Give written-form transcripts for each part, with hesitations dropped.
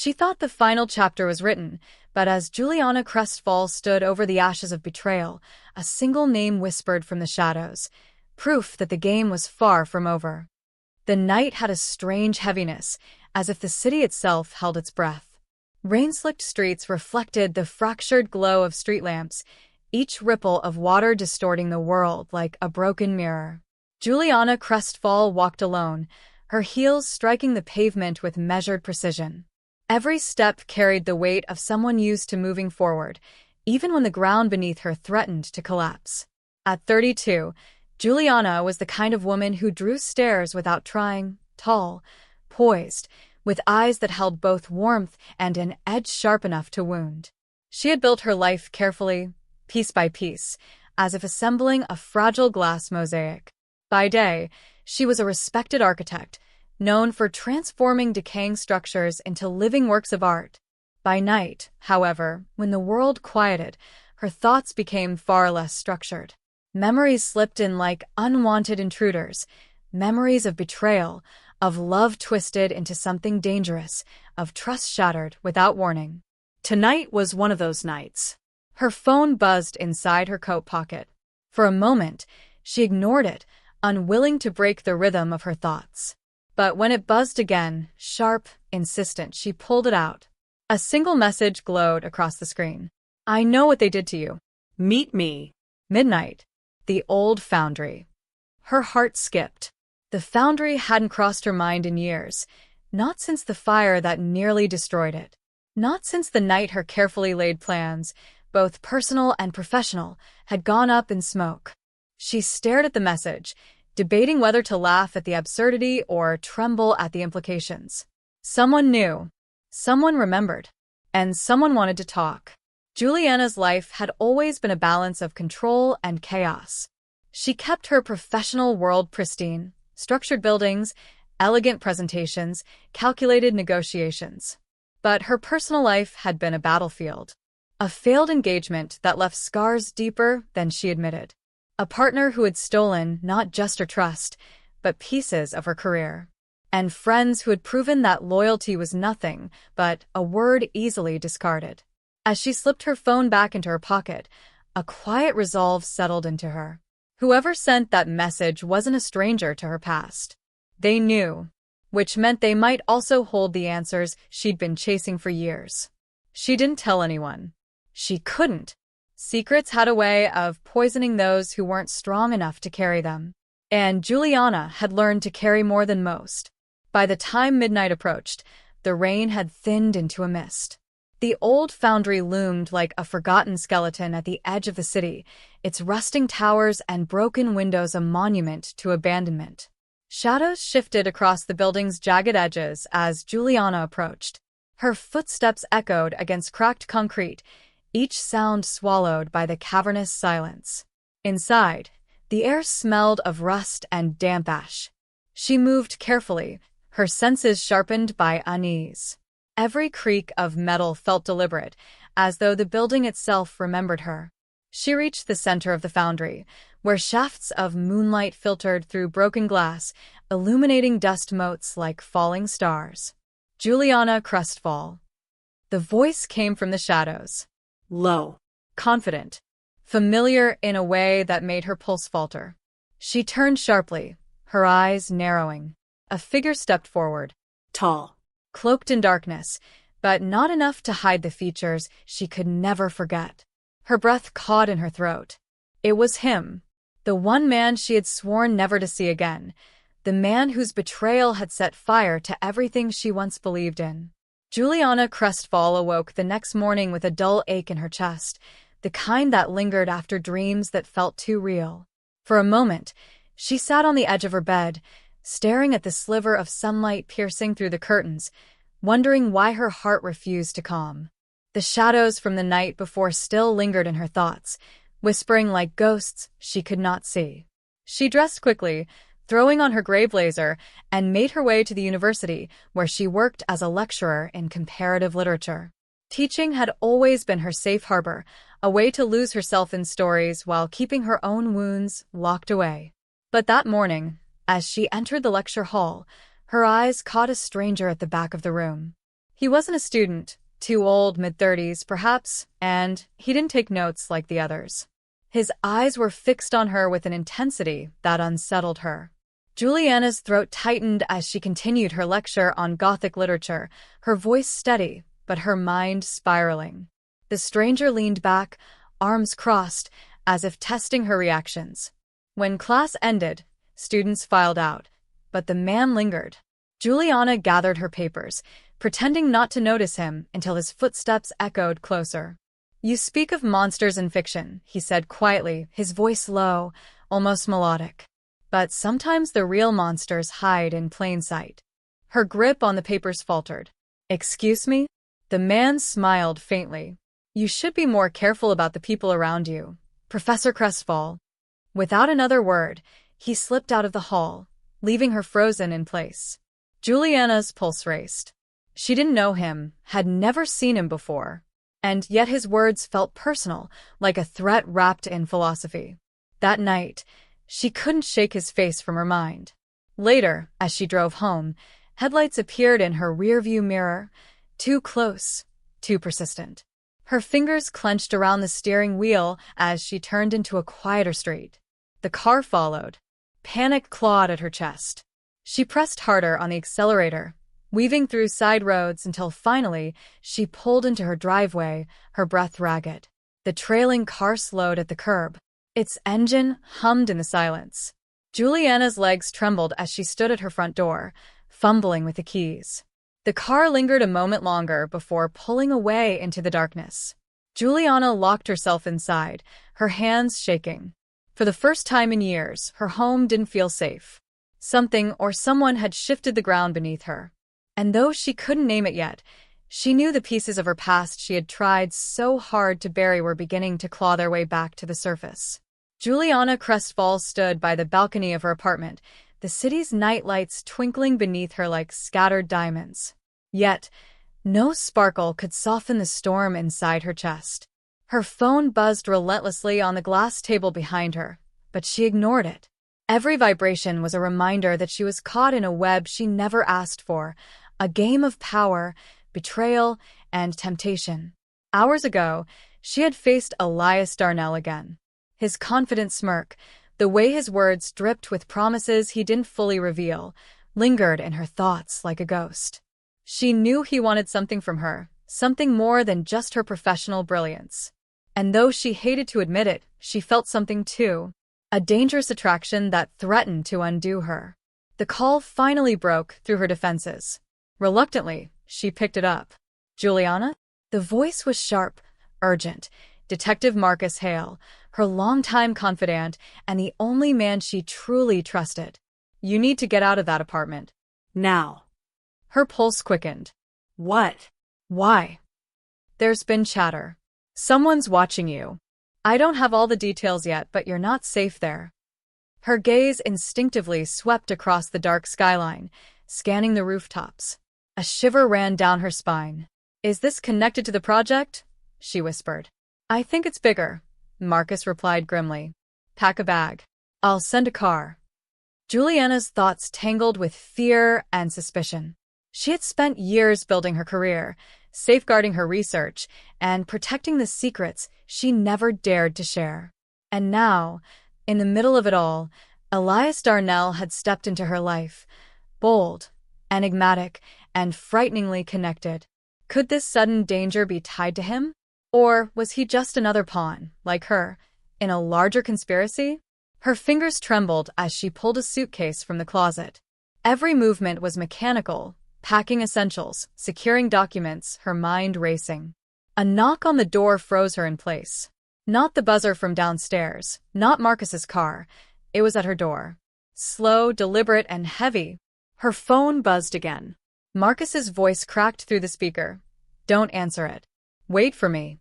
She thought the final chapter was written, but as Juliana Crestfall stood over the ashes of betrayal, a single name whispered from the shadows, proof that the game was far from over. The night had a strange heaviness, as if the city itself held its breath. Rain-slicked streets reflected the fractured glow of street lamps, each ripple of water distorting the world like a broken mirror. Juliana Crestfall walked alone, her heels striking the pavement with measured precision. Every step carried the weight of someone used to moving forward, even when the ground beneath her threatened to collapse. At 32, Juliana was the kind of woman who drew stares without trying, tall, poised, with eyes that held both warmth and an edge sharp enough to wound. She had built her life carefully, piece by piece, as if assembling a fragile glass mosaic. By day, she was a respected architect, known for transforming decaying structures into living works of art. By night, however, when the world quieted, her thoughts became far less structured. Memories slipped in like unwanted intruders, memories of betrayal, of love twisted into something dangerous, of trust shattered without warning. Tonight was one of those nights. Her phone buzzed inside her coat pocket. For a moment, she ignored it, unwilling to break the rhythm of her thoughts. But when it buzzed again, sharp, insistent, she pulled it out. A single message glowed across the screen. "I know what they did to you. Meet me." Midnight. The old foundry. Her heart skipped. The foundry hadn't crossed her mind in years, not since the fire that nearly destroyed it. Not since the night her carefully laid plans, both personal and professional, had gone up in smoke. She stared at the message, debating whether to laugh at the absurdity or tremble at the implications. Someone knew, someone remembered, and someone wanted to talk. Juliana's life had always been a balance of control and chaos. She kept her professional world pristine, structured buildings, elegant presentations, calculated negotiations. But her personal life had been a battlefield. A failed engagement that left scars deeper than she admitted. A partner who had stolen not just her trust, but pieces of her career. And friends who had proven that loyalty was nothing but a word easily discarded. As she slipped her phone back into her pocket, a quiet resolve settled into her. Whoever sent that message wasn't a stranger to her past. They knew, which meant they might also hold the answers she'd been chasing for years. She didn't tell anyone. She couldn't. Secrets had a way of poisoning those who weren't strong enough to carry them. And Juliana had learned to carry more than most. By the time midnight approached, the rain had thinned into a mist. The old foundry loomed like a forgotten skeleton at the edge of the city, its rusting towers and broken windows a monument to abandonment. Shadows shifted across the building's jagged edges as Juliana approached. Her footsteps echoed against cracked concrete, each sound swallowed by the cavernous silence. Inside, the air smelled of rust and damp ash. She moved carefully, her senses sharpened by unease. Every creak of metal felt deliberate, as though the building itself remembered her. She reached the center of the foundry, where shafts of moonlight filtered through broken glass, illuminating dust motes like falling stars. Juliana Crestfall. The voice came from the shadows. Low, confident, familiar in a way that made her pulse falter. She turned sharply, her eyes narrowing. A figure stepped forward. Tall, cloaked in darkness, but not enough to hide the features she could never forget. Her breath caught in her throat. It was him, the one man she had sworn never to see again, the man whose betrayal had set fire to everything she once believed in. Juliana Crestfall awoke the next morning with a dull ache in her chest, the kind that lingered after dreams that felt too real. For a moment, she sat on the edge of her bed, staring at the sliver of sunlight piercing through the curtains, wondering why her heart refused to calm. The shadows from the night before still lingered in her thoughts, whispering like ghosts she could not see. She dressed quickly, throwing on her gray blazer, and made her way to the university, where she worked as a lecturer in comparative literature. Teaching had always been her safe harbor, a way to lose herself in stories while keeping her own wounds locked away. But that morning, as she entered the lecture hall, her eyes caught a stranger at the back of the room. He wasn't a student, too old, mid-30s perhaps, and he didn't take notes like the others. His eyes were fixed on her with an intensity that unsettled her. Juliana's throat tightened as she continued her lecture on Gothic literature, her voice steady, but her mind spiraling. The stranger leaned back, arms crossed, as if testing her reactions. When class ended, students filed out, but the man lingered. Juliana gathered her papers, pretending not to notice him until his footsteps echoed closer. "You speak of monsters in fiction," he said quietly, his voice low, almost melodic. "But sometimes the real monsters hide in plain sight." Her grip on the papers faltered. "Excuse me?" The man smiled faintly. "You should be more careful about the people around you, Professor Crestfall." Without another word, he slipped out of the hall, leaving her frozen in place. Juliana's pulse raced. She didn't know him, had never seen him before, and yet his words felt personal, like a threat wrapped in philosophy. That night, she couldn't shake his face from her mind. Later, as she drove home, headlights appeared in her rearview mirror, too close, too persistent. Her fingers clenched around the steering wheel as she turned into a quieter street. The car followed. Panic clawed at her chest. She pressed harder on the accelerator, weaving through side roads until finally she pulled into her driveway, her breath ragged. The trailing car slowed at the curb. Its engine hummed in the silence. Juliana's legs trembled as she stood at her front door, fumbling with the keys. The car lingered a moment longer before pulling away into the darkness. Juliana locked herself inside, her hands shaking. For the first time in years, her home didn't feel safe. Something or someone had shifted the ground beneath her. And though she couldn't name it yet, she knew the pieces of her past she had tried so hard to bury were beginning to claw their way back to the surface. Juliana Crestfall stood by the balcony of her apartment, the city's night lights twinkling beneath her like scattered diamonds. Yet, no sparkle could soften the storm inside her chest. Her phone buzzed relentlessly on the glass table behind her, but she ignored it. Every vibration was a reminder that she was caught in a web she never asked for, a game of power, betrayal, and temptation. Hours ago, she had faced Elias Darnell again. His confident smirk, the way his words dripped with promises he didn't fully reveal, lingered in her thoughts like a ghost. She knew he wanted something from her, something more than just her professional brilliance. And though she hated to admit it, she felt something too, a dangerous attraction that threatened to undo her. The call finally broke through her defenses. Reluctantly, she picked it up. "Juliana?" The voice was sharp, urgent. Detective Marcus Hale, her longtime confidant and the only man she truly trusted. "You need to get out of that apartment. Now." Her pulse quickened. "What? Why?" "There's been chatter. Someone's watching you. I don't have all the details yet, but you're not safe there." Her gaze instinctively swept across the dark skyline, scanning the rooftops. A shiver ran down her spine. "Is this connected to the project?" she whispered. "I think it's bigger," Marcus replied grimly. "Pack a bag. I'll send a car." Juliana's thoughts tangled with fear and suspicion. She had spent years building her career, safeguarding her research, and protecting the secrets she never dared to share. And now, in the middle of it all, Elias Darnell had stepped into her life, bold, enigmatic, and frighteningly connected. Could this sudden danger be tied to him? Or was he just another pawn, like her, in a larger conspiracy? Her fingers trembled as she pulled a suitcase from the closet. Every movement was mechanical, packing essentials, securing documents, her mind racing. A knock on the door froze her in place. Not the buzzer from downstairs, not Marcus's car. It was at her door. Slow, deliberate, and heavy. Her phone buzzed again. Marcus's voice cracked through the speaker. "Don't answer it. Wait for me."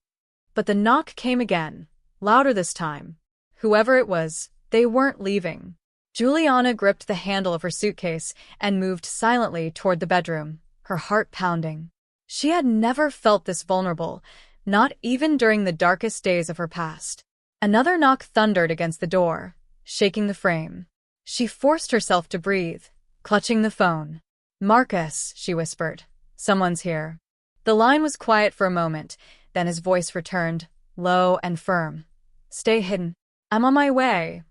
But the knock came again, louder this time. Whoever it was, they weren't leaving. Juliana gripped the handle of her suitcase and moved silently toward the bedroom, her heart pounding. She had never felt this vulnerable, not even during the darkest days of her past. Another knock thundered against the door, shaking the frame. She forced herself to breathe, clutching the phone. "Marcus," she whispered. "Someone's here." The line was quiet for a moment, then his voice returned, low and firm. "Stay hidden. I'm on my way."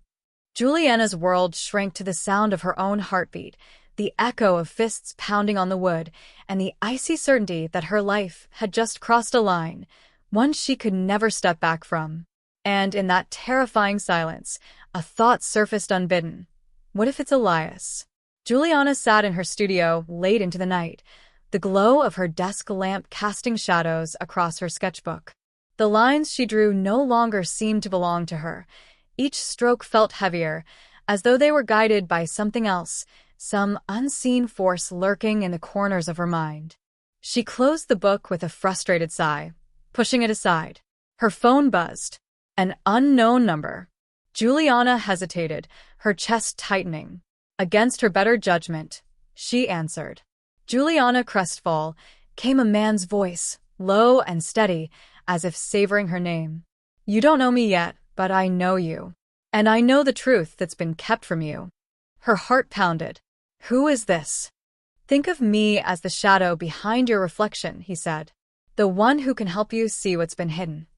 Juliana's world shrank to the sound of her own heartbeat, the echo of fists pounding on the wood, and the icy certainty that her life had just crossed a line, one she could never step back from. And in that terrifying silence, a thought surfaced unbidden. What if it's Elias? Juliana sat in her studio late into the night, the glow of her desk lamp casting shadows across her sketchbook. The lines she drew no longer seemed to belong to her. Each stroke felt heavier, as though they were guided by something else, some unseen force lurking in the corners of her mind. She closed the book with a frustrated sigh, pushing it aside. Her phone buzzed. An unknown number. Juliana hesitated, her chest tightening. Against her better judgment, she answered. Juliana Crestfall, came a man's voice, low and steady, as if savoring her name. "You don't know me yet, but I know you. And I know the truth that's been kept from you." Her heart pounded. "Who is this?" "Think of me as the shadow behind your reflection," he said. "The one who can help you see what's been hidden."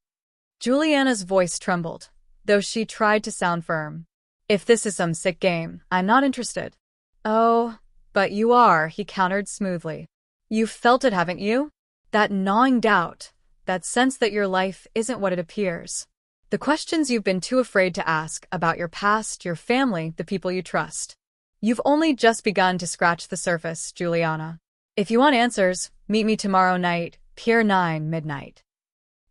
Juliana's voice trembled, though she tried to sound firm. "If this is some sick game, I'm not interested." "Oh, but you are," he countered smoothly. "You've felt it, haven't you? That gnawing doubt, that sense that your life isn't what it appears. The questions you've been too afraid to ask about your past, your family, the people you trust. You've only just begun to scratch the surface, Juliana. If you want answers, meet me tomorrow night, Pier 9, midnight."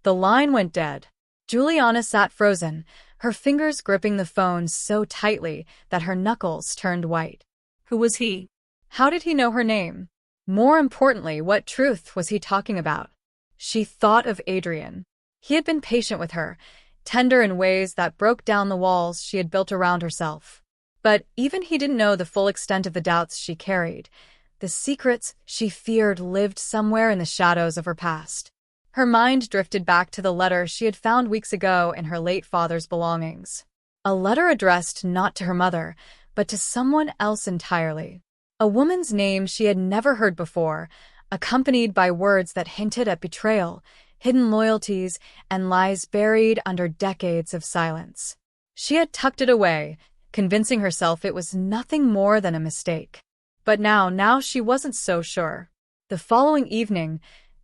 The line went dead. Juliana sat frozen, her fingers gripping the phone so tightly that her knuckles turned white. Who was he? How did he know her name? More importantly, what truth was he talking about? She thought of Adrian. He had been patient with her, tender in ways that broke down the walls she had built around herself. But even he didn't know the full extent of the doubts she carried. The secrets she feared lived somewhere in the shadows of her past. Her mind drifted back to the letter she had found weeks ago in her late father's belongings. A letter addressed not to her mother, but to someone else entirely. A woman's name she had never heard before, accompanied by words that hinted at betrayal, hidden loyalties, and lies buried under decades of silence. She had tucked it away, convincing herself it was nothing more than a mistake. But now she wasn't so sure. The following evening,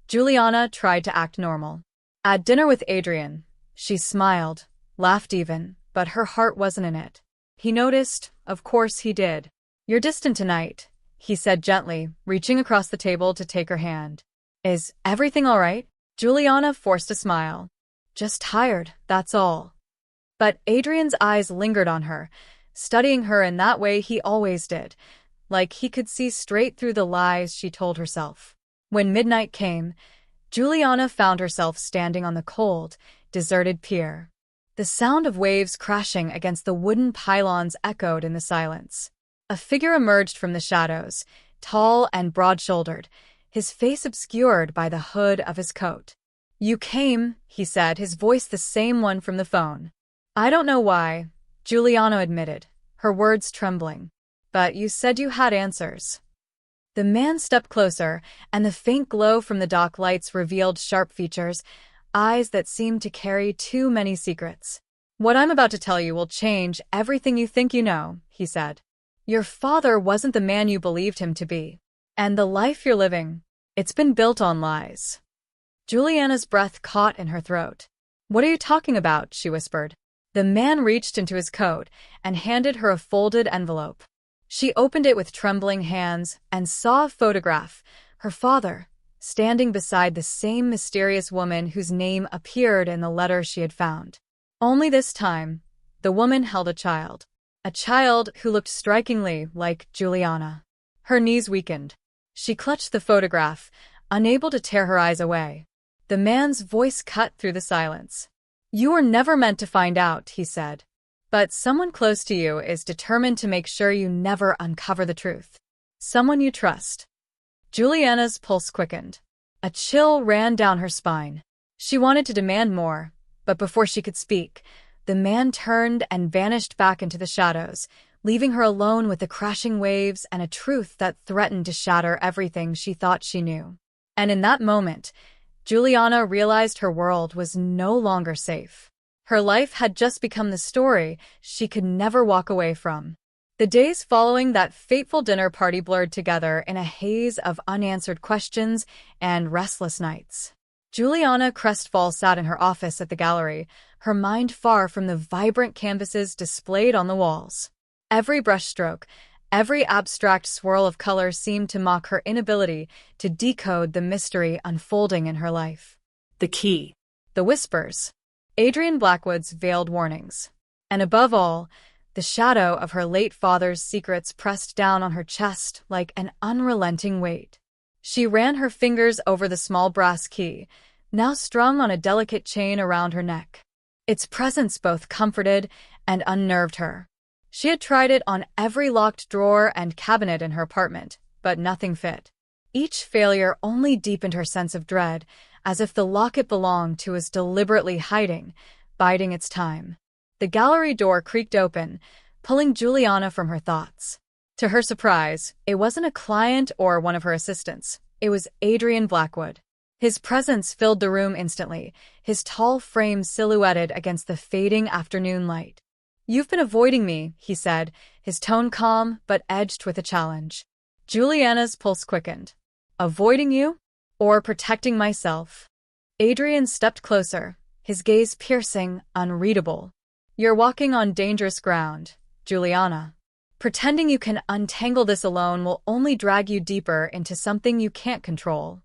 Juliana tried to act normal. At dinner with Adrian, she smiled, laughed even, but her heart wasn't in it. He noticed, of course he did. "You're distant tonight," he said gently, reaching across the table to take her hand. "Is everything all right?" Juliana forced a smile. "Just tired, that's all." But Adrian's eyes lingered on her, studying her in that way he always did, like he could see straight through the lies she told herself. When midnight came, Juliana found herself standing on the cold, deserted pier. The sound of waves crashing against the wooden pylons echoed in the silence. A figure emerged from the shadows, tall and broad-shouldered, his face obscured by the hood of his coat. "You came," he said, his voice the same one from the phone. "I don't know why," Juliana admitted, her words trembling. "But you said you had answers." The man stepped closer, and the faint glow from the dock lights revealed sharp features, eyes that seemed to carry too many secrets. "What I'm about to tell you will change everything you think you know," he said. "Your father wasn't the man you believed him to be. And the life you're living, it's been built on lies." Juliana's breath caught in her throat. "What are you talking about?" she whispered. The man reached into his coat and handed her a folded envelope. She opened it with trembling hands and saw a photograph, her father, standing beside the same mysterious woman whose name appeared in the letter she had found. Only this time, the woman held a child who looked strikingly like Juliana. Her knees weakened. She clutched the photograph, unable to tear her eyes away. The man's voice cut through the silence. "You were never meant to find out," he said. "But someone close to you is determined to make sure you never uncover the truth. Someone you trust." Juliana's pulse quickened. A chill ran down her spine. She wanted to demand more, but before she could speak, the man turned and vanished back into the shadows, leaving her alone with the crashing waves and a truth that threatened to shatter everything she thought she knew. And in that moment, Juliana realized her world was no longer safe. Her life had just become the story she could never walk away from. The days following that fateful dinner party blurred together in a haze of unanswered questions and restless nights. Juliana Crestfall sat in her office at the gallery, her mind far from the vibrant canvases displayed on the walls. Every brushstroke, every abstract swirl of color seemed to mock her inability to decode the mystery unfolding in her life. The key. The whispers. Adrian Blackwood's veiled warnings. And above all, the shadow of her late father's secrets pressed down on her chest like an unrelenting weight. She ran her fingers over the small brass key, now strung on a delicate chain around her neck. Its presence both comforted and unnerved her. She had tried it on every locked drawer and cabinet in her apartment, but nothing fit. Each failure only deepened her sense of dread, as if the lock it belonged to was deliberately hiding, biding its time. The gallery door creaked open, pulling Juliana from her thoughts. To her surprise, it wasn't a client or one of her assistants. It was Adrian Blackwood. His presence filled the room instantly, his tall frame silhouetted against the fading afternoon light. "You've been avoiding me," he said, his tone calm but edged with a challenge. Juliana's pulse quickened. "Avoiding you? Or protecting myself?" Adrian stepped closer, his gaze piercing, unreadable. "You're walking on dangerous ground, Juliana. Pretending you can untangle this alone will only drag you deeper into something you can't control."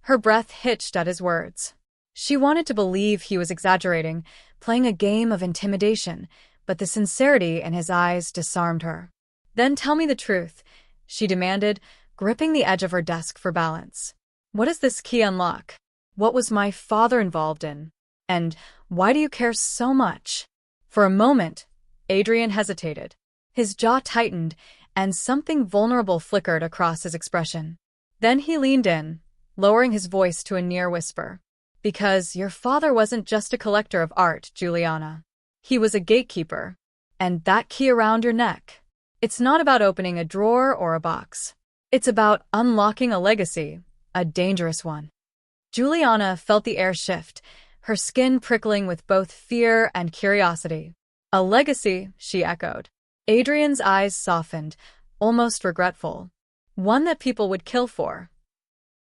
Her breath hitched at his words. She wanted to believe he was exaggerating, playing a game of intimidation, but the sincerity in his eyes disarmed her. "Then tell me the truth," she demanded, gripping the edge of her desk for balance. "What does this key unlock? What was my father involved in? And why do you care so much?" For a moment, Adrian hesitated. His jaw tightened, and something vulnerable flickered across his expression. Then he leaned in, lowering his voice to a near whisper. "Because your father wasn't just a collector of art, Juliana. He was a gatekeeper. And that key around your neck. It's not about opening a drawer or a box. It's about unlocking a legacy, a dangerous one." Juliana felt the air shift, her skin prickling with both fear and curiosity. "A legacy," she echoed. Adrian's eyes softened, almost regretful. "One that people would kill for."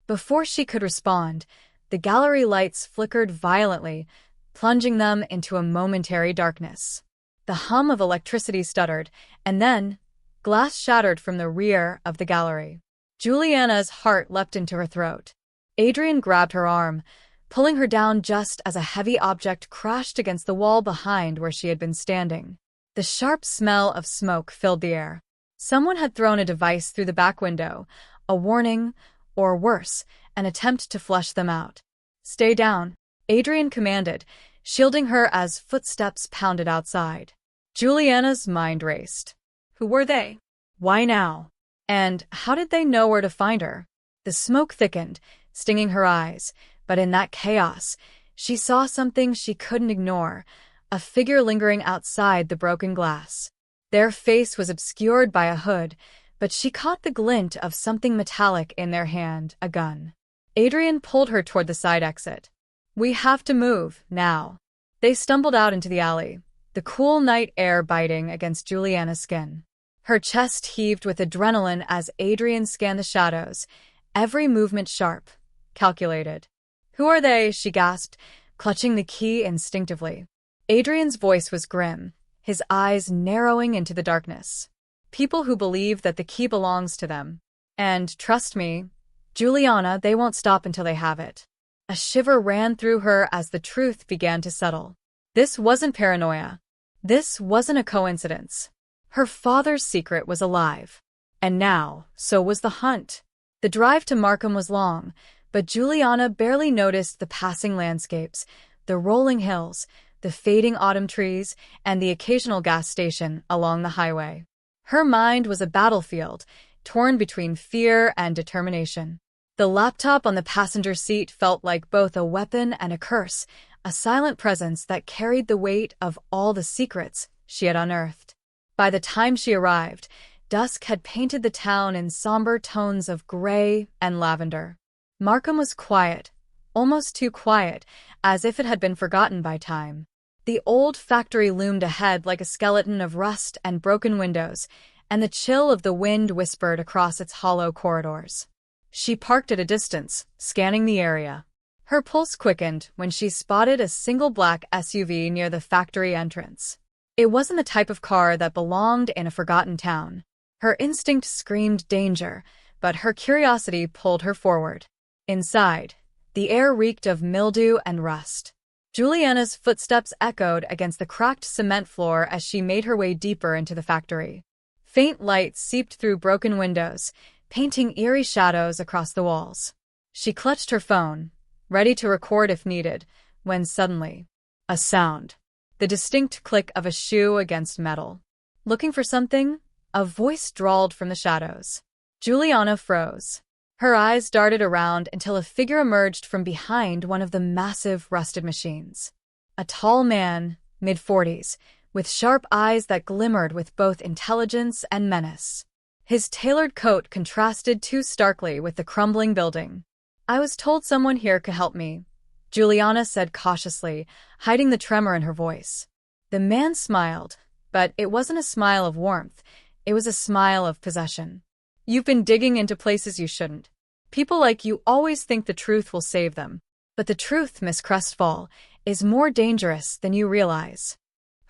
Before she could respond, the gallery lights flickered violently, plunging them into a momentary darkness. The hum of electricity stuttered, and then, glass shattered from the rear of the gallery. Juliana's heart leapt into her throat. Adrian grabbed her arm, pulling her down just as a heavy object crashed against the wall behind where she had been standing. The sharp smell of smoke filled the air. Someone had thrown a device through the back window, a warning, or worse, an attempt to flush them out. "Stay down," Adrian commanded, shielding her as footsteps pounded outside. Juliana's mind raced. Who were they? Why now? And how did they know where to find her? The smoke thickened, stinging her eyes, but in that chaos, she saw something she couldn't ignore, a figure lingering outside the broken glass. Their face was obscured by a hood, but she caught the glint of something metallic in their hand, a gun. Adrian pulled her toward the side exit. "We have to move, now." They stumbled out into the alley, the cool night air biting against Juliana's skin. Her chest heaved with adrenaline as Adrian scanned the shadows, every movement sharp, calculated. "Who are they?" she gasped, clutching the key instinctively. Adrian's voice was grim, his eyes narrowing into the darkness. "People who believe that the key belongs to them. And, trust me, Juliana, they won't stop until they have it." A shiver ran through her as the truth began to settle. This wasn't paranoia. This wasn't a coincidence. Her father's secret was alive. And now, so was the hunt. The drive to Markham was long, but Juliana barely noticed the passing landscapes, the rolling hills, the fading autumn trees, and the occasional gas station along the highway. Her mind was a battlefield, torn between fear and determination. The laptop on the passenger seat felt like both a weapon and a curse, a silent presence that carried the weight of all the secrets she had unearthed. By the time she arrived, dusk had painted the town in somber tones of gray and lavender. Markham was quiet, almost too quiet, as if it had been forgotten by time. The old factory loomed ahead like a skeleton of rust and broken windows, and the chill of the wind whispered across its hollow corridors. She parked at a distance, scanning the area. Her pulse quickened when she spotted a single black SUV near the factory entrance. It wasn't the type of car that belonged in a forgotten town. Her instinct screamed danger, but her curiosity pulled her forward. Inside, the air reeked of mildew and rust. Juliana's footsteps echoed against the cracked cement floor as she made her way deeper into the factory. Faint light seeped through broken windows, painting eerie shadows across the walls. She clutched her phone, ready to record if needed, when suddenly, a sound. The distinct click of a shoe against metal. Looking for something? A voice drawled from the shadows. Juliana froze. Her eyes darted around until a figure emerged from behind one of the massive rusted machines. A tall man, mid-40s, with sharp eyes that glimmered with both intelligence and menace. His tailored coat contrasted too starkly with the crumbling building. "I was told someone here could help me," Juliana said cautiously, hiding the tremor in her voice. The man smiled, but it wasn't a smile of warmth, it was a smile of possession. "You've been digging into places you shouldn't. People like you always think the truth will save them. But the truth, Miss Crestfall, is more dangerous than you realize."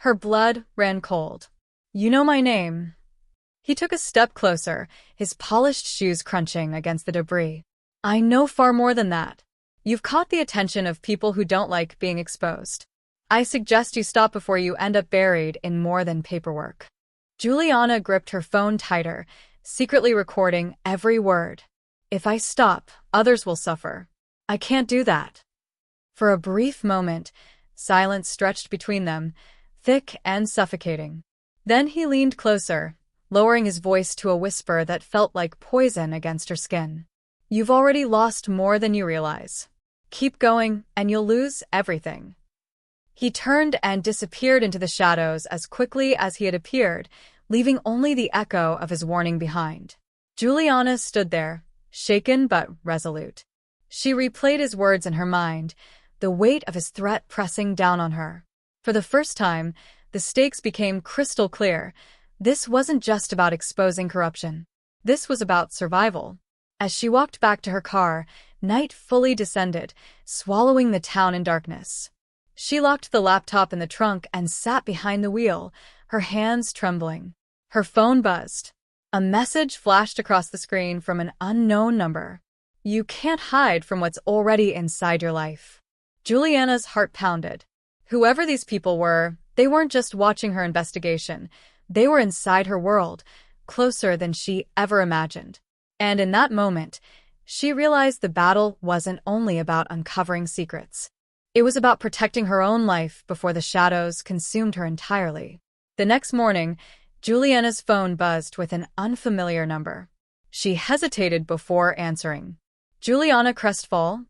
Her blood ran cold. "You know my name." He took a step closer, his polished shoes crunching against the debris. "I know far more than that. You've caught the attention of people who don't like being exposed. I suggest you stop before you end up buried in more than paperwork." Juliana gripped her phone tighter, secretly recording every word. "If I stop, others will suffer. I can't do that." For a brief moment, silence stretched between them, thick and suffocating. Then he leaned closer, lowering his voice to a whisper that felt like poison against her skin. "You've already lost more than you realize. Keep going, and you'll lose everything." He turned and disappeared into the shadows as quickly as he had appeared, leaving only the echo of his warning behind. Juliana stood there, shaken but resolute. She replayed his words in her mind, the weight of his threat pressing down on her. For the first time, the stakes became crystal clear. This wasn't just about exposing corruption. This was about survival. As she walked back to her car, night fully descended, swallowing the town in darkness. She locked the laptop in the trunk and sat behind the wheel, her hands trembling. Her phone buzzed. A message flashed across the screen from an unknown number. "You can't hide from what's already inside your life." Juliana's heart pounded. Whoever these people were, they weren't just watching her investigation. They were inside her world, closer than she ever imagined. And in that moment, she realized the battle wasn't only about uncovering secrets. It was about protecting her own life before the shadows consumed her entirely. The next morning, Juliana's phone buzzed with an unfamiliar number. She hesitated before answering. "Juliana Crestfall?"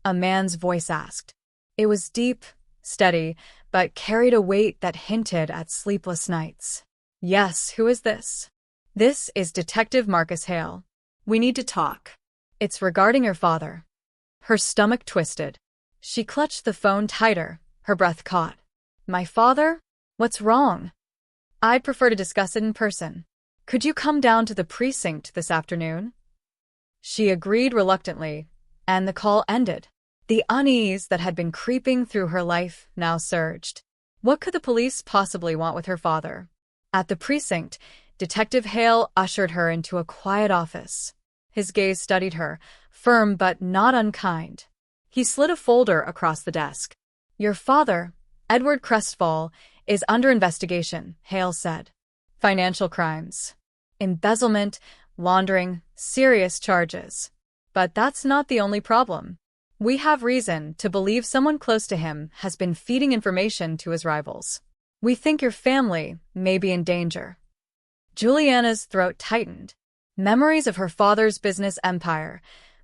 a man's voice asked. It was deep, steady, but carried a weight that hinted at sleepless nights. "Yes, who is this?" "This is Detective Marcus Hale. We need to talk. It's regarding your father." Her stomach twisted. She clutched the phone tighter, her breath caught. "My father? What's wrong?" "I'd prefer to discuss it in person. Could you come down to the precinct this afternoon?" She agreed reluctantly, and the call ended. The unease that had been creeping through her life now surged. What could the police possibly want with her father? At the precinct, Detective Hale ushered her into a quiet office. His gaze studied her, firm but not unkind. He slid a folder across the desk. "Your father, Edward Crestfall, is under investigation," Hale said. "Financial crimes. Embezzlement, laundering, serious charges. But that's not the only problem. We have reason to believe someone close to him has been feeding information to his rivals. We think your family may be in danger." Juliana's throat tightened. Memories of her father's business empire,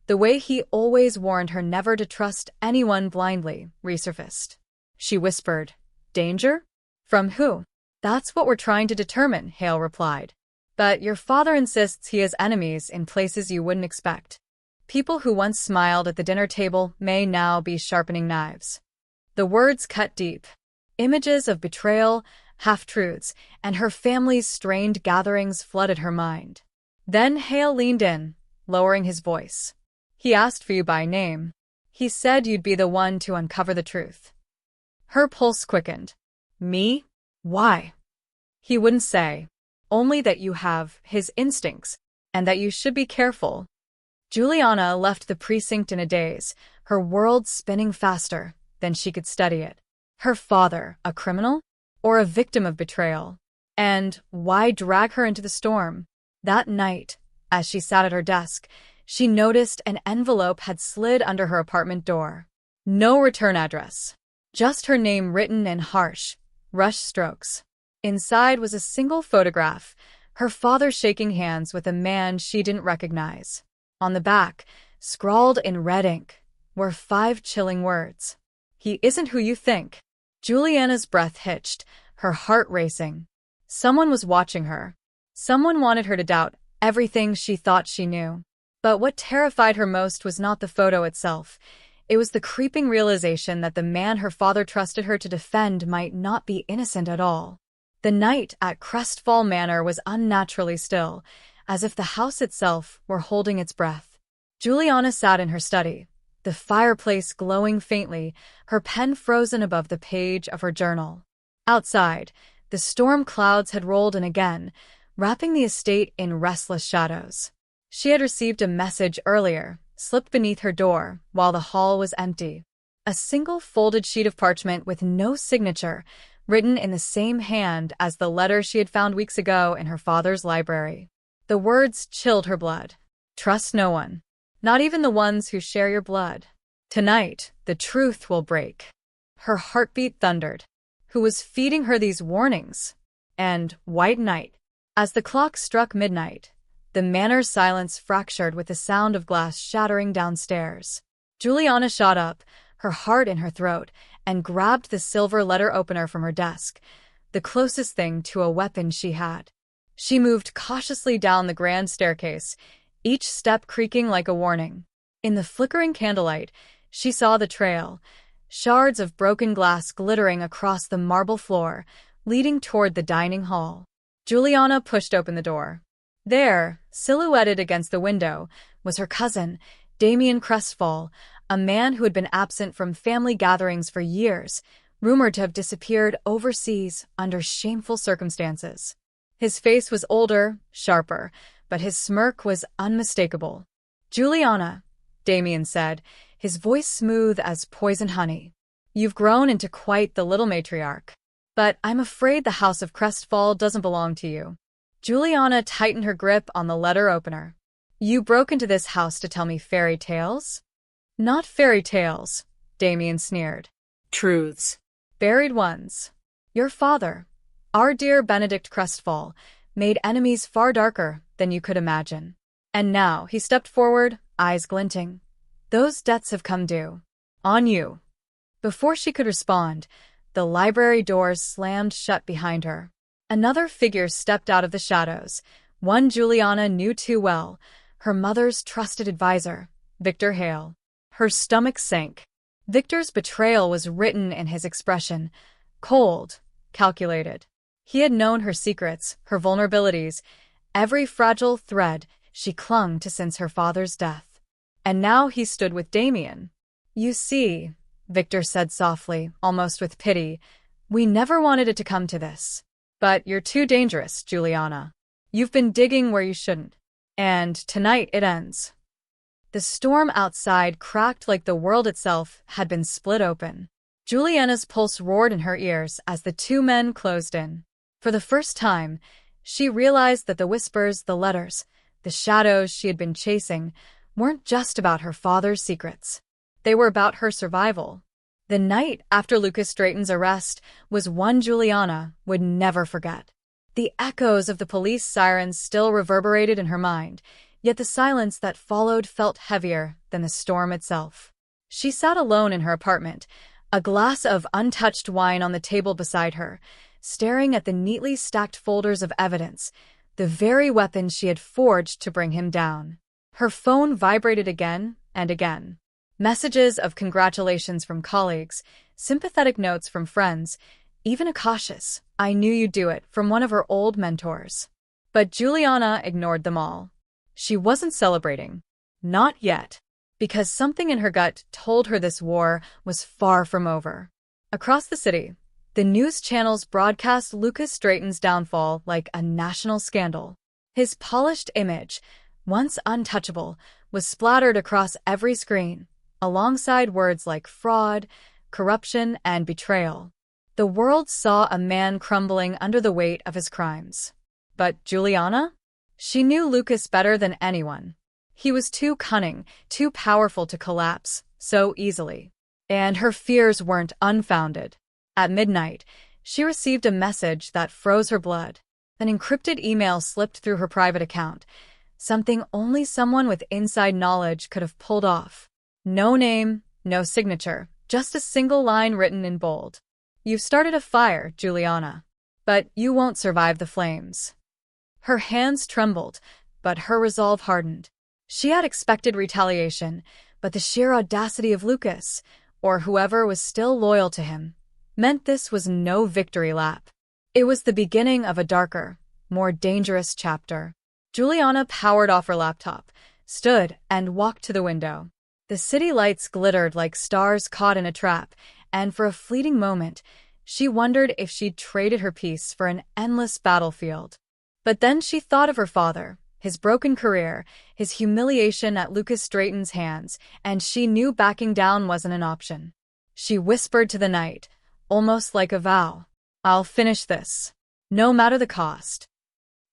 the way he always warned her never to trust anyone blindly, resurfaced. She whispered, "Danger? From who?" "That's what we're trying to determine," Hale replied. "But your father insists he has enemies in places you wouldn't expect. People who once smiled at the dinner table may now be sharpening knives. The words cut deep. Images of betrayal, half-truths, and her family's strained gatherings flooded her mind. Then Hale leaned in, lowering his voice. He asked for you by name. He said you'd be the one to uncover the truth. Her pulse quickened. Me? Why? He wouldn't say. Only that you have his instincts, and that you should be careful. Juliana left the precinct in a daze, her world spinning faster than she could study it. Her father, a criminal? Or a victim of betrayal? And why drag her into the storm? That night, as she sat at her desk, she noticed an envelope had slid under her apartment door. No return address. Just her name written in harsh, rushed strokes. Inside was a single photograph, her father shaking hands with a man she didn't recognize. On the back, scrawled in red ink, were 5 chilling words. He isn't who you think. Juliana's breath hitched, her heart racing. Someone was watching her. Someone wanted her to doubt everything she thought she knew. But what terrified her most was not the photo itself. It was the creeping realization that the man her father trusted her to defend might not be innocent at all. The night at Crestfall Manor was unnaturally still, as if the house itself were holding its breath. Juliana sat in her study, the fireplace glowing faintly, her pen frozen above the page of her journal. Outside, the storm clouds had rolled in again, wrapping the estate in restless shadows. She had received a message earlier, slipped beneath her door, while the hall was empty. A single folded sheet of parchment with no signature, written in the same hand as the letter she had found weeks ago in her father's library. The words chilled her blood. Trust no one. Not even the ones who share your blood. Tonight, the truth will break. Her heartbeat thundered. Who was feeding her these warnings? And white night. As the clock struck midnight, the manor's silence fractured with the sound of glass shattering downstairs. Juliana shot up, her heart in her throat, and grabbed the silver letter opener from her desk, the closest thing to a weapon she had. She moved cautiously down the grand staircase, each step creaking like a warning. In the flickering candlelight, she saw the trail, shards of broken glass glittering across the marble floor, leading toward the dining hall. Juliana pushed open the door. There, silhouetted against the window, was her cousin, Juliana Crestfall, a man who had been absent from family gatherings for years, rumored to have disappeared overseas under shameful circumstances. His face was older, sharper, but his smirk was unmistakable. Juliana, Damien said, his voice smooth as poison honey. You've grown into quite the little matriarch. But I'm afraid the House of Crestfall doesn't belong to you. Juliana tightened her grip on the letter opener. You broke into this house to tell me fairy tales? Not fairy tales, Damien sneered. Truths. Buried ones. Your father, our dear Benedict Crestfall, made enemies far darker than you could imagine. And now he stepped forward, eyes glinting. Those debts have come due. On you. Before she could respond, the library doors slammed shut behind her. Another figure stepped out of the shadows, one Juliana knew too well, her mother's trusted advisor, Victor Hale. Her stomach sank. Victor's betrayal was written in his expression, cold, calculated. He had known her secrets, her vulnerabilities, every fragile thread she clung to since her father's death. And now he stood with Damien. You see, Victor said softly, almost with pity, we never wanted it to come to this. But you're too dangerous, Juliana. You've been digging where you shouldn't. And tonight it ends. The storm outside cracked like the world itself had been split open. Juliana's pulse roared in her ears as the two men closed in. For the first time, she realized that the whispers, the letters, the shadows she had been chasing weren't just about her father's secrets. They were about her survival. The night after Lucas Drayton's arrest was one Juliana would never forget. The echoes of the police sirens still reverberated in her mind, yet the silence that followed felt heavier than the storm itself. She sat alone in her apartment, a glass of untouched wine on the table beside her, staring at the neatly stacked folders of evidence, the very weapon she had forged to bring him down. Her phone vibrated again and again. Messages of congratulations from colleagues, sympathetic notes from friends, even a cautious, "I knew you'd do it," from one of her old mentors. But Juliana ignored them all. She wasn't celebrating. Not yet. Because something in her gut told her this war was far from over. Across the city, the news channels broadcast Lucas Drayton's downfall like a national scandal. His polished image, once untouchable, was splattered across every screen, alongside words like fraud, corruption, and betrayal. The world saw a man crumbling under the weight of his crimes. But Juliana? She knew Lucas better than anyone. He was too cunning, too powerful to collapse so easily. And her fears weren't unfounded. At midnight, she received a message that froze her blood. An encrypted email slipped through her private account, something only someone with inside knowledge could have pulled off. No name, no signature, just a single line written in bold. "You've started a fire, Juliana, but you won't survive the flames." Her hands trembled, but her resolve hardened. She had expected retaliation, but the sheer audacity of Lucas, or whoever was still loyal to him, meant this was no victory lap. It was the beginning of a darker, more dangerous chapter. Juliana powered off her laptop, stood, and walked to the window. The city lights glittered like stars caught in a trap, and for a fleeting moment, she wondered if she'd traded her peace for an endless battlefield. But then she thought of her father, his broken career, his humiliation at Lucas Drayton's hands, and she knew backing down wasn't an option. She whispered to the night, almost like a vow, "I'll finish this, no matter the cost."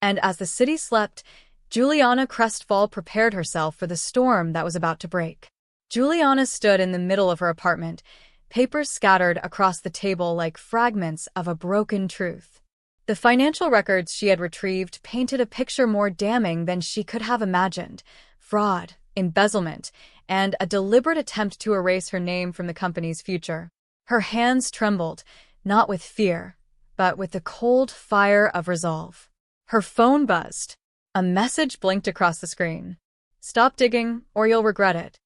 And as the city slept, Juliana Crestfall prepared herself for the storm that was about to break. Juliana stood in the middle of her apartment, papers scattered across the table like fragments of a broken truth. The financial records she had retrieved painted a picture more damning than she could have imagined: fraud, embezzlement, and a deliberate attempt to erase her name from the company's future. Her hands trembled, not with fear, but with the cold fire of resolve. Her phone buzzed. A message blinked across the screen. "Stop digging, or you'll regret it."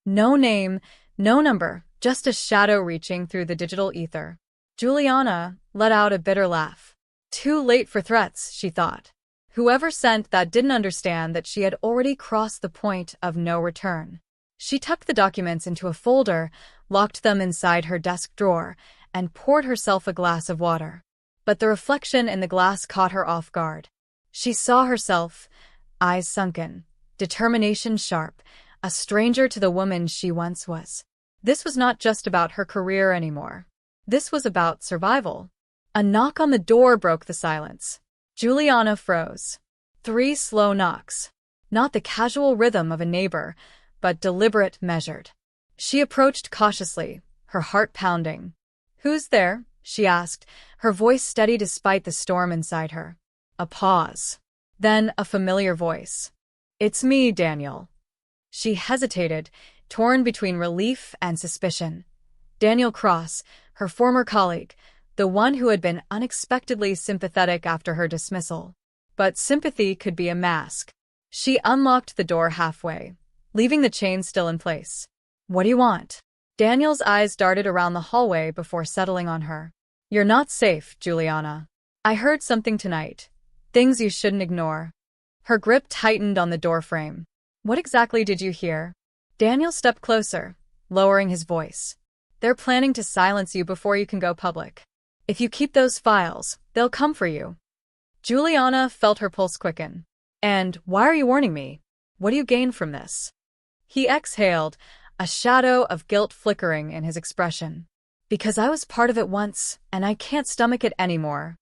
No name, no number, just a shadow reaching through the digital ether. Juliana let out a bitter laugh. Too late for threats, she thought. Whoever sent that didn't understand that she had already crossed the point of no return. She tucked the documents into a folder, locked them inside her desk drawer, and poured herself a glass of water. But the reflection in the glass caught her off guard. She saw herself, eyes sunken, determination sharp, a stranger to the woman she once was. This was not just about her career anymore. This was about survival. A knock on the door broke the silence. Juliana froze. 3 slow knocks. Not the casual rhythm of a neighbor, but deliberate, measured. She approached cautiously, her heart pounding. "Who's there?" she asked, her voice steady despite the storm inside her. A pause. Then a familiar voice. "It's me, Daniel." She hesitated, torn between relief and suspicion. Daniel Cross, her former colleague, the one who had been unexpectedly sympathetic after her dismissal. But sympathy could be a mask. She unlocked the door halfway, leaving the chain still in place. "What do you want?" Daniel's eyes darted around the hallway before settling on her. "You're not safe, Juliana. I heard something tonight. Things you shouldn't ignore." Her grip tightened on the doorframe. "What exactly did you hear?" Daniel stepped closer, lowering his voice. "They're planning to silence you before you can go public. If you keep those files, they'll come for you." Juliana felt her pulse quicken. "And why are you warning me? What do you gain from this?" He exhaled, a shadow of guilt flickering in his expression. "Because I was part of it once, and I can't stomach it anymore."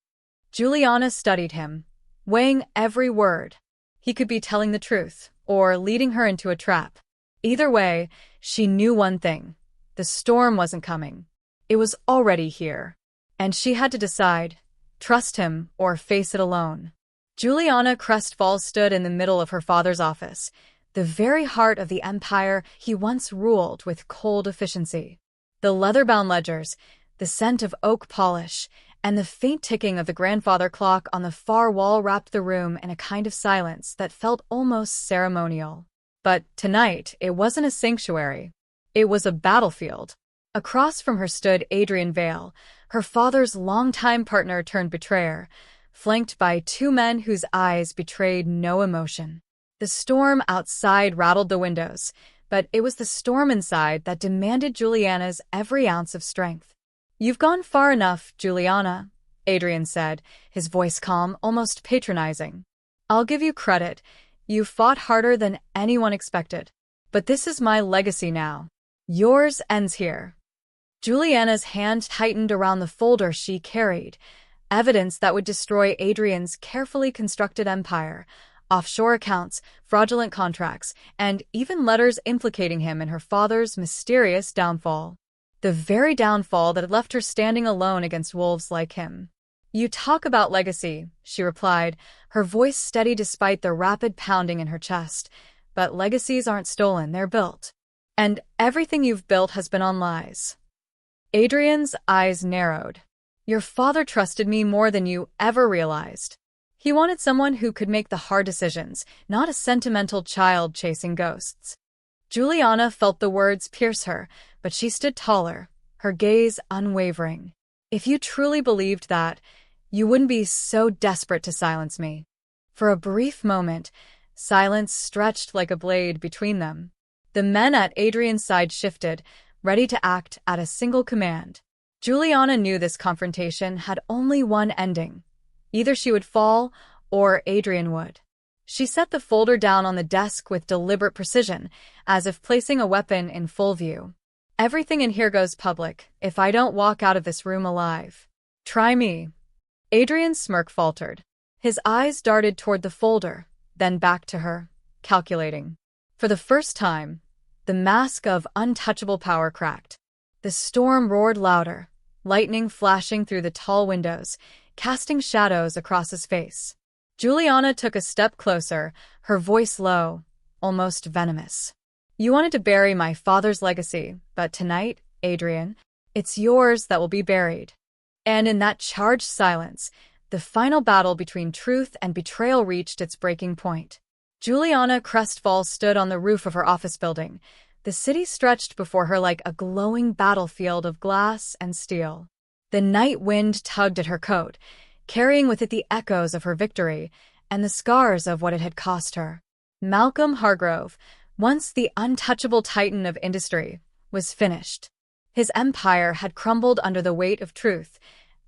Juliana studied him, weighing every word. He could be telling the truth, or leading her into a trap. Either way, she knew one thing. The storm wasn't coming. It was already here. And she had to decide, trust him or face it alone. Juliana Crestfall stood in the middle of her father's office, the very heart of the empire he once ruled with cold efficiency. The leather-bound ledgers, the scent of oak polish, and the faint ticking of the grandfather clock on the far wall wrapped the room in a kind of silence that felt almost ceremonial. But tonight, it wasn't a sanctuary. It was a battlefield. Across from her stood Adrian Vale, her father's longtime partner turned betrayer, flanked by two men whose eyes betrayed no emotion. The storm outside rattled the windows, but it was the storm inside that demanded Juliana's every ounce of strength. "You've gone far enough, Juliana," Adrian said, his voice calm, almost patronizing. "I'll give you credit. You fought harder than anyone expected. But this is my legacy now. Yours ends here." Juliana's hand tightened around the folder she carried, evidence that would destroy Adrian's carefully constructed empire, offshore accounts, fraudulent contracts, and even letters implicating him in her father's mysterious downfall. The very downfall that had left her standing alone against wolves like him. "You talk about legacy," she replied, her voice steady despite the rapid pounding in her chest. "But legacies aren't stolen, they're built. And everything you've built has been on lies." Adrian's eyes narrowed. "Your father trusted me more than you ever realized. He wanted someone who could make the hard decisions, not a sentimental child chasing ghosts." Juliana felt the words pierce her, but she stood taller, her gaze unwavering. "If you truly believed that, you wouldn't be so desperate to silence me." For a brief moment, silence stretched like a blade between them. The men at Adrian's side shifted, ready to act at a single command. Juliana knew this confrontation had only one ending. Either she would fall, or Adrian would. She set the folder down on the desk with deliberate precision, as if placing a weapon in full view. "Everything in here goes public, if I don't walk out of this room alive. Try me." Adrian's smirk faltered. His eyes darted toward the folder, then back to her, calculating. For the first time, the mask of untouchable power cracked. The storm roared louder, lightning flashing through the tall windows, casting shadows across his face. Juliana took a step closer, her voice low, almost venomous. "You wanted to bury my father's legacy, but tonight, Adrian, it's yours that will be buried." And in that charged silence, the final battle between truth and betrayal reached its breaking point. Juliana Crestfall stood on the roof of her office building. The city stretched before her like a glowing battlefield of glass and steel. The night wind tugged at her coat, carrying with it the echoes of her victory and the scars of what it had cost her. Malcolm Hargrove, once the untouchable titan of industry, was finished. His empire had crumbled under the weight of truth,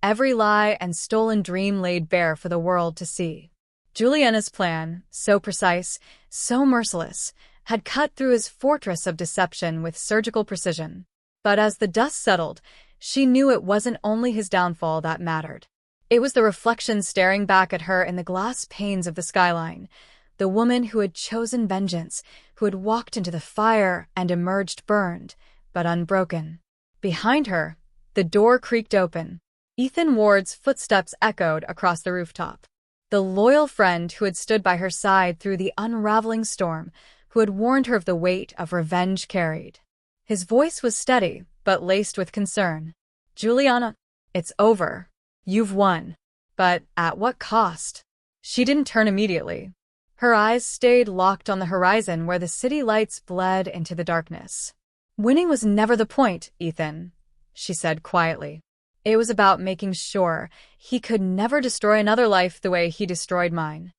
every lie and stolen dream laid bare for the world to see. Juliana's plan, so precise, so merciless, had cut through his fortress of deception with surgical precision. But as the dust settled, she knew it wasn't only his downfall that mattered. It was the reflection staring back at her in the glass panes of the skyline, the woman who had chosen vengeance, who had walked into the fire and emerged burned, but unbroken. Behind her, the door creaked open. Ethan Ward's footsteps echoed across the rooftop. The loyal friend who had stood by her side through the unraveling storm, who had warned her of the weight of revenge carried. His voice was steady, but laced with concern. "Juliana, it's over. You've won. But at what cost?" She didn't turn immediately. Her eyes stayed locked on the horizon where the city lights bled into the darkness. "Winning was never the point, Ethan," she said quietly. "It was about making sure he could never destroy another life the way he destroyed mine."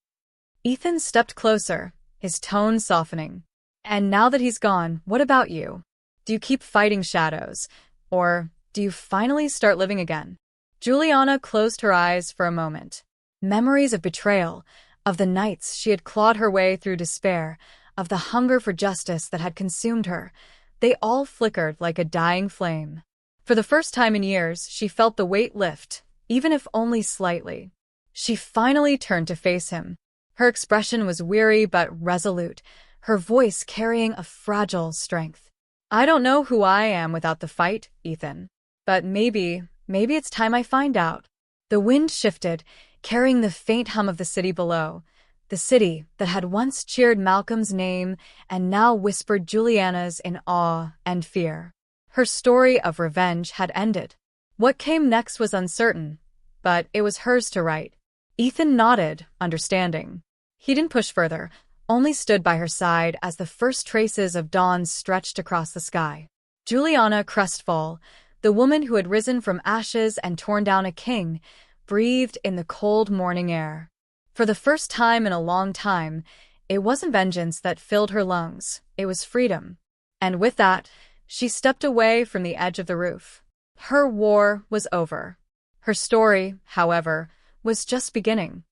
Ethan stepped closer, his tone softening. "And now that he's gone, what about you? Do you keep fighting shadows? Or do you finally start living again?" Juliana closed her eyes for a moment. Memories of betrayal, of the nights she had clawed her way through despair, of the hunger for justice that had consumed her, they all flickered like a dying flame. For the first time in years, she felt the weight lift, even if only slightly. She finally turned to face him. Her expression was weary but resolute, her voice carrying a fragile strength. "I don't know who I am without the fight, Ethan. But maybe it's time I find out." The wind shifted, carrying the faint hum of the city below, the city that had once cheered Malcolm's name and now whispered Juliana's in awe and fear. Her story of revenge had ended. What came next was uncertain, but it was hers to write. Ethan nodded, understanding. He didn't push further, only stood by her side as the first traces of dawn stretched across the sky. Juliana Crestfall, the woman who had risen from ashes and torn down a king, breathed in the cold morning air. For the first time in a long time, it wasn't vengeance that filled her lungs, it was freedom. And with that, she stepped away from the edge of the roof. Her war was over. Her story, however, was just beginning.